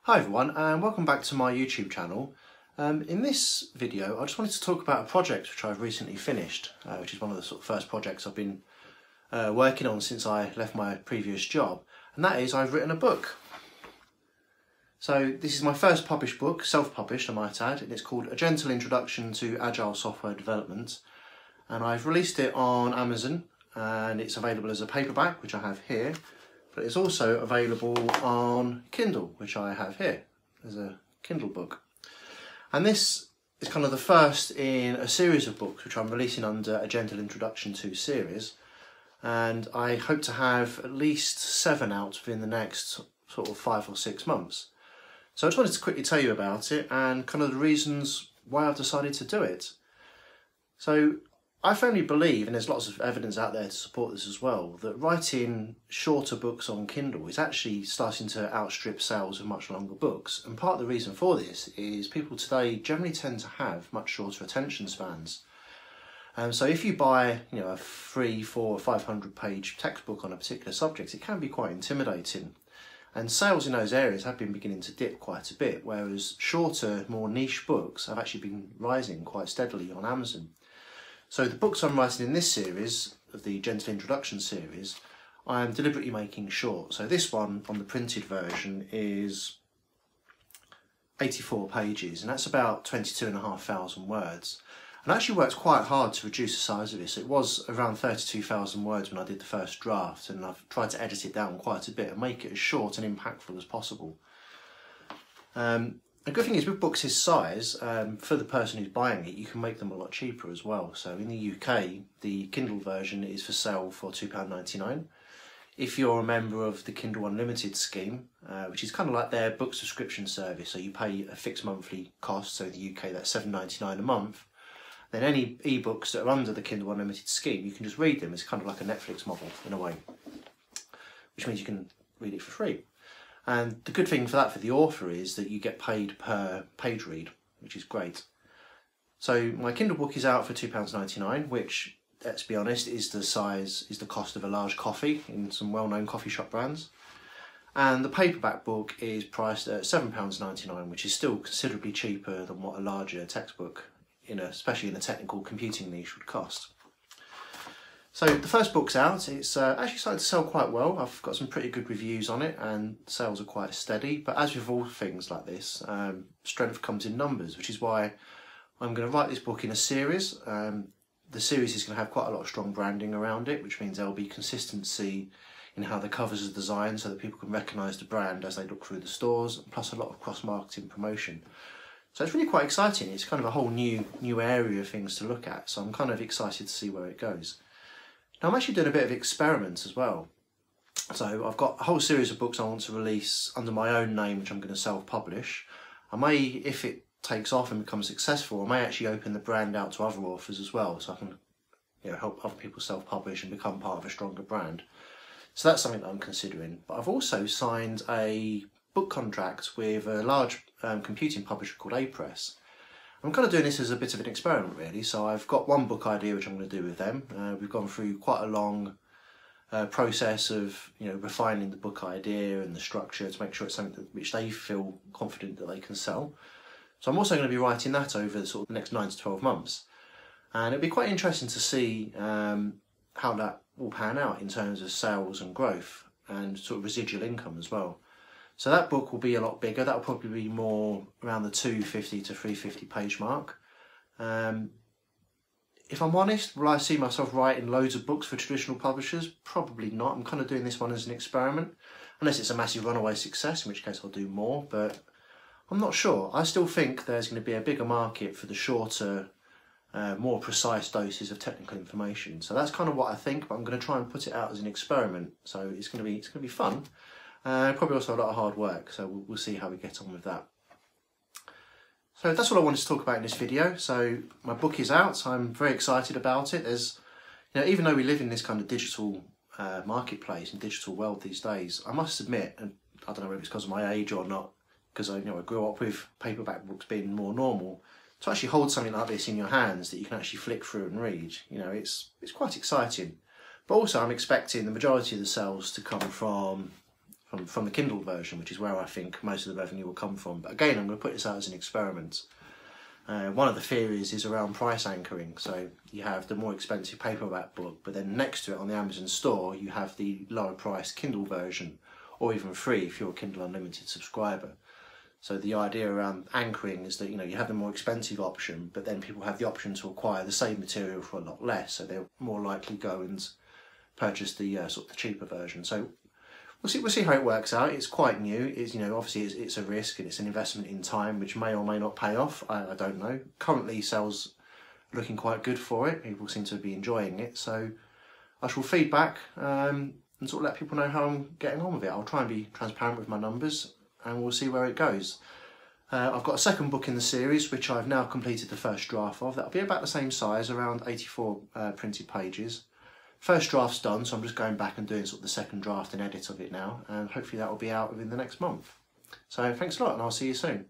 Hi everyone, and welcome back to my YouTube channel. In this video I just wanted to talk about a project which I've recently finished, which is one of the first projects I've been working on since I left my previous job, and that is I've written a book. So this is my first published book, self-published I might add, and it's called A Gentle Introduction to Agile Software Development, and I've released it on Amazon, and it's available as a paperback, which I have here. But it's also available on Kindle, which I have here as a Kindle book. And this is kind of the first in a series of books which I'm releasing under a Gentle Introduction to series. And I hope to have at least 7 out within the next sort of 5 or 6 months. So I just wanted to quickly tell you about it and kind of the reasons why I've decided to do it. So I firmly believe, and there's lots of evidence out there to support this as well, that writing shorter books on Kindle is actually starting to outstrip sales of much longer books. And part of the reason for this is people today generally tend to have much shorter attention spans. So if you buy, a 300, 400, 500 page textbook on a particular subject, it can be quite intimidating. And sales in those areas have been beginning to dip quite a bit, whereas shorter, more niche books have actually been rising quite steadily on Amazon. So the books I'm writing in this series, of the Gentle Introduction series, I am deliberately making short. So this one, on the printed version, is 84 pages, and that's about 22,500 words. And I actually worked quite hard to reduce the size of this. It was around 32,000 words when I did the first draft, and I've tried to edit it down quite a bit and make it as short and impactful as possible. The good thing is with books this size, for the person who's buying it, you can make them a lot cheaper as well. So in the UK, the Kindle version is for sale for £2.99. If you're a member of the Kindle Unlimited scheme, which is kind of like their book subscription service, so you pay a fixed monthly cost, so in the UK that's £7.99 a month, then any ebooks that are under the Kindle Unlimited scheme, you can just read them. It's kind of like a Netflix model in a way, which means you can read it for free. And the good thing for the author is that you get paid per page read, which is great. So my Kindle book is out for £2.99, which, let's be honest, is the cost of a large coffee in some well-known coffee shop brands. And the paperback book is priced at £7.99, which is still considerably cheaper than what a larger textbook, especially in a technical computing niche, would cost. So the first book's out. It's actually started to sell quite well. I've got some pretty good reviews on it and sales are quite steady. But as with all things like this, strength comes in numbers, which is why I'm going to write this book in a series. The series is going to have quite a lot of strong branding around it, which means there'll be consistency in how the covers are designed so that people can recognise the brand as they look through the stores, plus a lot of cross-marketing promotion. So it's really quite exciting. It's kind of a whole new area of things to look at. So I'm kind of excited to see where it goes. Now I'm actually doing a bit of experiment as well. So I've got a whole series of books I want to release under my own name, which I'm going to self-publish. I may, if it takes off and becomes successful, I may actually open the brand out to other authors as well, so I can help other people self-publish and become part of a stronger brand. So that's something that I'm considering. But I've also signed a book contract with a large computing publisher called Press. I'm kind of doing this as a bit of an experiment really, so I've got one book idea which I'm going to do with them. We've gone through quite a long process of refining the book idea and the structure to make sure it's something which they feel confident that they can sell. So I'm also going to be writing that over the next 9 to 12 months. And it'll be quite interesting to see how that will pan out in terms of sales and growth and sort of residual income as well. So that book will be a lot bigger. That will probably be more around the 250 to 350 page mark. If I'm honest, will I see myself writing loads of books for traditional publishers? Probably not. I'm kind of doing this one as an experiment, unless it's a massive runaway success, in which case I'll do more, but I'm not sure. I still think there's going to be a bigger market for the shorter, more precise doses of technical information. So that's kind of what I think, but I'm going to try and put it out as an experiment. So it's going to be fun. Probably also a lot of hard work, so we'll see how we get on with that. So that's what I wanted to talk about in this video. So my book is out, I'm very excited about it. There's, even though we live in this kind of digital marketplace and digital world these days, I must admit, and I don't know whether it's because of my age or not, because I grew up with paperback books being more normal, to actually hold something like this in your hands that you can actually flick through and read, it's quite exciting. But also I'm expecting the majority of the sales to come from from the Kindle version, which is where I think most of the revenue will come from. But again, I'm going to put this out as an experiment. One of the theories is around price anchoring. So you have the more expensive paperback book, but then next to it on the Amazon store, you have the lower price Kindle version, or even free if you're a Kindle Unlimited subscriber. So the idea around anchoring is that you have the more expensive option, but then people have the option to acquire the same material for a lot less, so they'll more likely go and purchase the sort of the cheaper version. So we'll see how it works out. It's quite new. It's obviously it's a risk and it's an investment in time, which may or may not pay off. I don't know. Currently, sales are looking quite good for it. People seem to be enjoying it. So I shall feedback and sort of let people know how I'm getting on with it. I'll try and be transparent with my numbers, and we'll see where it goes. I've got a second book in the series, which I've now completed the first draft of. That'll be about the same size, around 84 printed pages. First draft's done, so I'm just going back and doing sort of the second draft and edit of it now, and hopefully that will be out within the next month. So thanks a lot, and I'll see you soon.